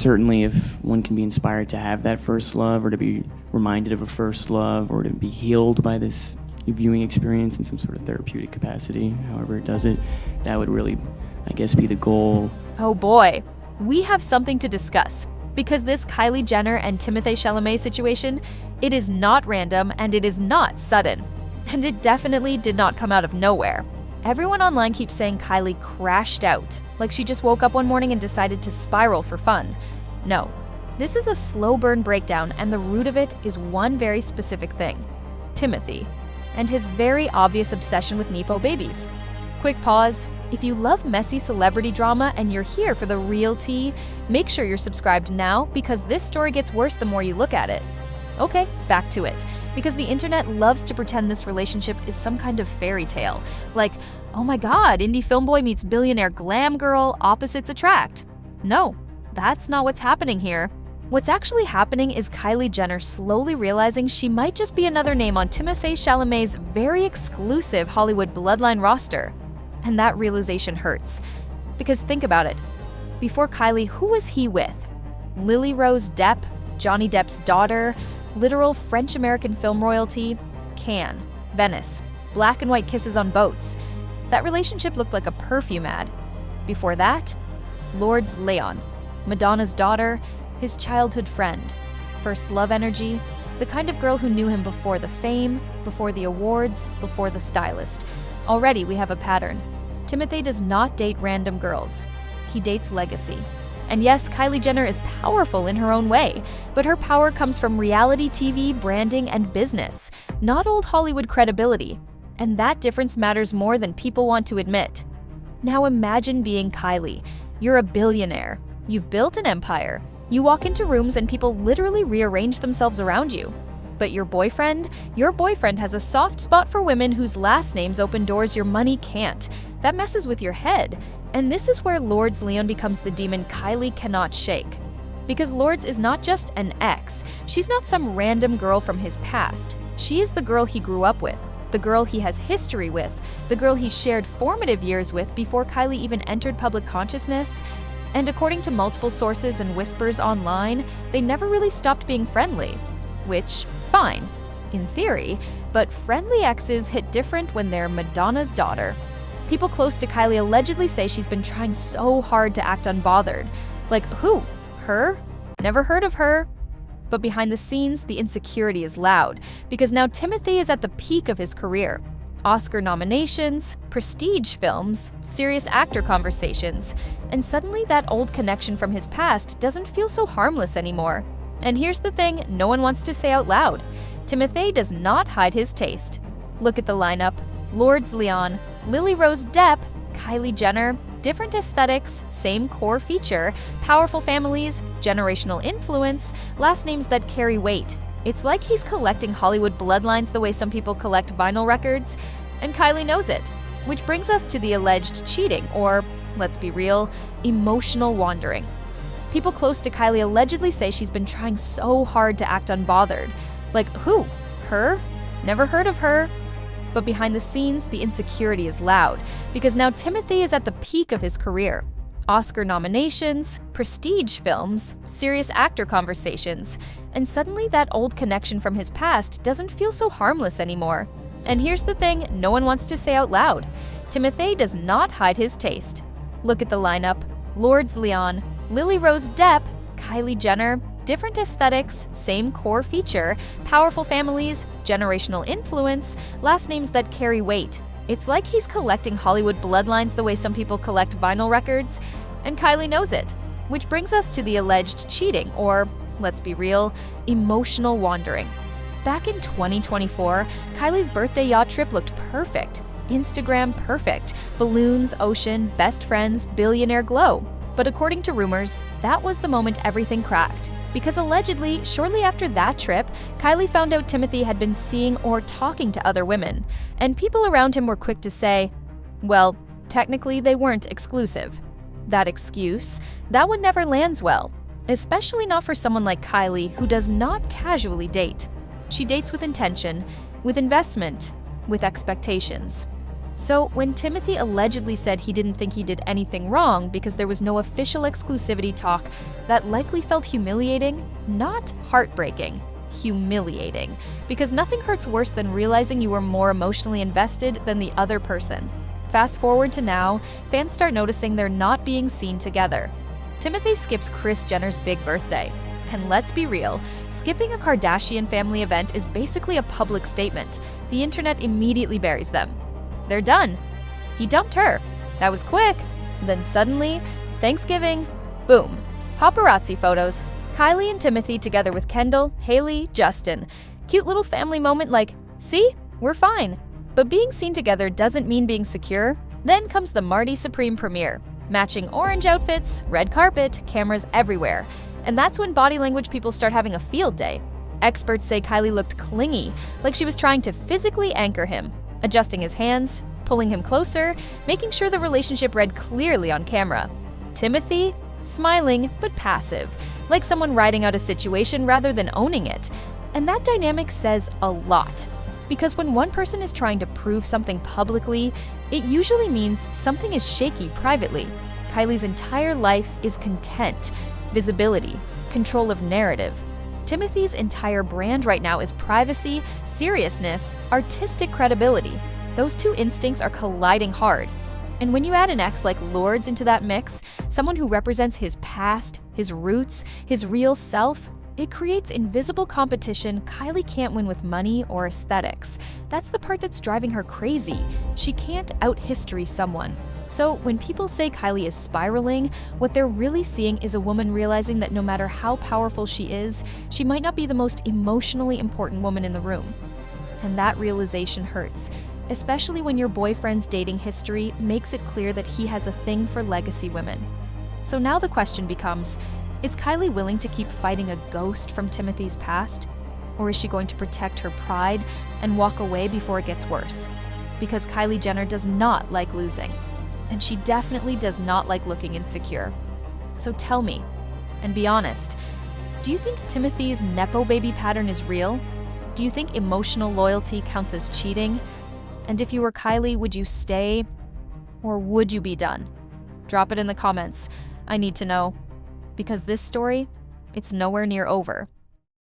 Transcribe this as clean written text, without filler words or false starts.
certainly if one can be inspired to have that first love, or to be reminded of a first love, or to be healed by this viewing experience in some sort of therapeutic capacity, however it does it, that would really, I guess, be the goal. Oh boy, we have something to discuss. Because this Kylie Jenner and Timothée Chalamet situation, it is not random and it is not sudden. And it definitely did not come out of nowhere. Everyone online keeps saying Kylie crashed out, like she just woke up one morning and decided to spiral for fun. No, this is a slow burn breakdown, and the root of it is one very specific thing: Timothée, and his very obvious obsession with nepo babies. Quick pause. If you love messy celebrity drama and you're here for the real tea, make sure you're subscribed now, because this story gets worse the more you look at it. Okay, back to it. Because the internet loves to pretend this relationship is some kind of fairy tale. Like, oh my god, indie film boy meets billionaire glam girl, opposites attract. No, that's not what's happening here. What's actually happening is Kylie Jenner slowly realizing she might just be another name on Timothée Chalamet's very exclusive Hollywood bloodline roster. And that realization hurts. Because think about it. Before Kylie, who was he with? Lily-Rose Depp, Johnny Depp's daughter, literal French-American film royalty, Cannes, Venice, black and white kisses on boats. That relationship looked like a perfume ad. Before that, Lourdes Leon, Madonna's daughter, his childhood friend, first love energy, the kind of girl who knew him before the fame, before the awards, before the stylist. Already we have a pattern. Timothée does not date random girls. He dates legacy. And yes, Kylie Jenner is powerful in her own way, but her power comes from reality TV, branding, and business, not old Hollywood credibility. And that difference matters more than people want to admit. Now imagine being Kylie. You're a billionaire. You've built an empire. You walk into rooms and people literally rearrange themselves around you. But your boyfriend has a soft spot for women whose last names open doors your money can't. That messes with your head. And this is where Lourdes Leon becomes the demon Kylie cannot shake. Because Lourdes is not just an ex. She's not some random girl from his past. She is the girl he grew up with, the girl he has history with, the girl he shared formative years with before Kylie even entered public consciousness. And according to multiple sources and whispers online, they never really stopped being friendly. Which, fine, in theory, but friendly exes hit different when they're Madonna's daughter. People close to Kylie allegedly say she's been trying so hard to act unbothered. Like, who? Her? Never heard of her. But behind the scenes, the insecurity is loud, because now Timothée is at the peak of his career. Oscar nominations, prestige films, serious actor conversations, and suddenly that old connection from his past doesn't feel so harmless anymore. And here's the thing no one wants to say out loud. Timothée does not hide his taste. Look at the lineup: Lourdes Leon, Lily-Rose Depp, Kylie Jenner, different aesthetics, same core feature, powerful families, generational influence, last names that carry weight. It's like he's collecting Hollywood bloodlines the way some people collect vinyl records, and Kylie knows it. Which brings us to the alleged cheating, or, let's be real, emotional wandering. People close to Kylie allegedly say she's been trying so hard to act unbothered. Like, who? Her? Never heard of her. But behind the scenes, the insecurity is loud, because now Timothée is at the peak of his career. Oscar nominations, prestige films, serious actor conversations, and suddenly that old connection from his past doesn't feel so harmless anymore. And here's the thing no one wants to say out loud. Timothée does not hide his taste. Look at the lineup: Lourdes Leon, Lily-Rose Depp, Kylie Jenner, different aesthetics, same core feature, powerful families, generational influence, last names that carry weight. It's like he's collecting Hollywood bloodlines the way some people collect vinyl records, and Kylie knows it. Which brings us to the alleged cheating, or, let's be real, emotional wandering. Back in 2024, Kylie's birthday yacht trip looked perfect. Instagram perfect. Balloons, ocean, best friends, billionaire glow. But according to rumors, that was the moment everything cracked. Because allegedly, shortly after that trip, Kylie found out Timothée had been seeing or talking to other women. And people around him were quick to say, well, technically they weren't exclusive. That excuse, that one never lands well. Especially not for someone like Kylie, who does not casually date. She dates with intention, with investment, with expectations. So, when Timothée allegedly said he didn't think he did anything wrong because there was no official exclusivity talk, that likely felt humiliating, not heartbreaking. Humiliating. Because nothing hurts worse than realizing you were more emotionally invested than the other person. Fast forward to now, fans start noticing they're not being seen together. Timothée skips Kris Jenner's big birthday. And let's be real, skipping a Kardashian family event is basically a public statement. The internet immediately buries them. They're done. He dumped her. That was quick. Then suddenly, Thanksgiving, boom. Paparazzi photos. Kylie and Timothée together with Kendall, Hailey, Justin. Cute little family moment like, see, we're fine. But being seen together doesn't mean being secure. Then comes the Marty Supreme premiere. Matching orange outfits, red carpet, cameras everywhere. And that's when body language people start having a field day. Experts say Kylie looked clingy, like she was trying to physically anchor him, adjusting his hands, pulling him closer, making sure the relationship read clearly on camera. Timothée, smiling but passive, like someone riding out a situation rather than owning it. And that dynamic says a lot. Because when one person is trying to prove something publicly, it usually means something is shaky privately. Kylie's entire life is content, visibility, control of narrative. Timothée's entire brand right now is privacy, seriousness, artistic credibility. Those two instincts are colliding hard. And when you add an ex like Lourdes into that mix, someone who represents his past, his roots, his real self, it creates invisible competition Kylie can't win with money or aesthetics. That's the part that's driving her crazy. She can't out-history someone. So when people say Kylie is spiraling, what they're really seeing is a woman realizing that no matter how powerful she is, she might not be the most emotionally important woman in the room. And that realization hurts, especially when your boyfriend's dating history makes it clear that he has a thing for legacy women. So now the question becomes, is Kylie willing to keep fighting a ghost from Timothée's past? Or is she going to protect her pride and walk away before it gets worse? Because Kylie Jenner does not like losing. And she definitely does not like looking insecure. So tell me, and be honest, do you think Timothée's nepo baby pattern is real? Do you think emotional loyalty counts as cheating? And if you were Kylie, would you stay? Or would you be done? Drop it in the comments. I need to know. Because this story, it's nowhere near over.